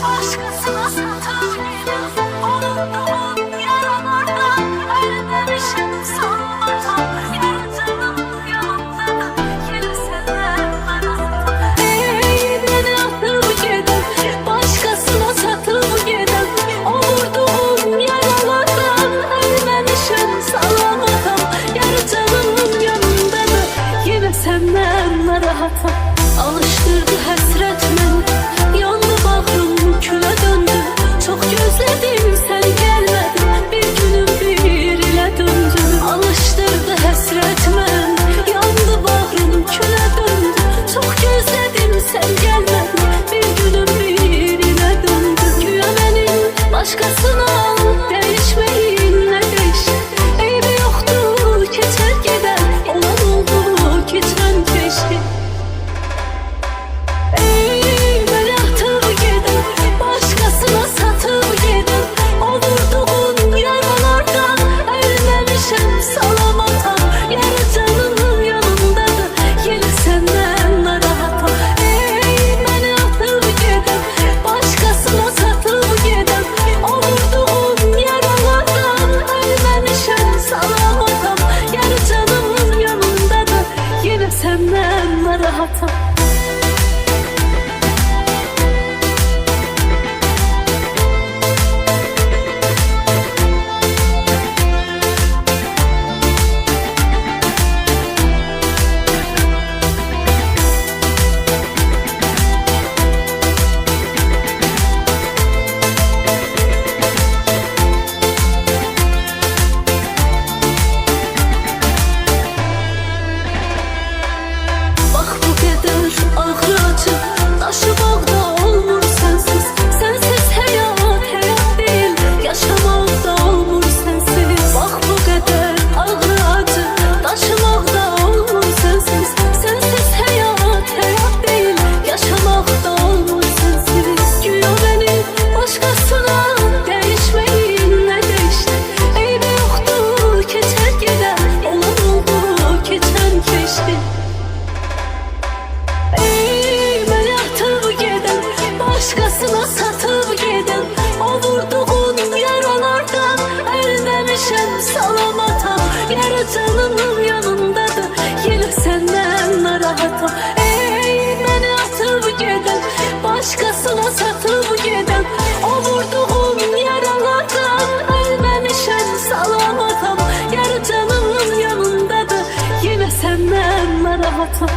Başkasına satılıyor. Unuttuğum yaralardan ölmemişim sanmadan. Yaratanım yanımda yine senden bana. Beni atıp giden, başkasına satıp giden. O vurduğum yaralardan ölmemişim salamadan. Yaratanım yanımda da yine senden narahatam. Alıştırdı hasret beni, yandı bağrım küle döndü. Çok gözledim sen gelmedin, bir günüm bir ile döndü. Alıştırdı hasret beni, yandı bağrım küle döndü. Çok gözledim sen gelmedin, bir günüm bir ile döndü. Güya benim başkasına değişmeyin ne değişti. Eybi yoktu geçer gider, olan oldu geçen geçti. Başkasına satıp giden, o vurduğun yaralardan ölmemişim salamatam. Yaratanım yanımda da yine senden narahatam. Beni atıp giden, başkasına satıp giden, o vurduğun yaralardan ölmemişim salamatam. Yaratanım yanımda da yine senden narahatam. Taşımak da olmur sensiz, sensiz hayat hayat değil. Yaşamak da olmur sensiz. Bak bu kadar ağır acı, taşımak da olmur sensiz. Sensiz hayat hayat değil. Yaşamak da olmur sensiz. Güya beni başkasına değişmeyin ne değişti. Eybi yoktu geçer gider, olan oldu geçen geçti. Başkasına satıp giden, o vurduğun yaralardan ölmemişim salamatam. Yaratanım yanımda da yine senden narahatam. Beni atıp giden, başkasına satıp giden, o vurduğun yaralardan ölmemişim salamatam. Yaratanım yanımda da yine senden narahatam.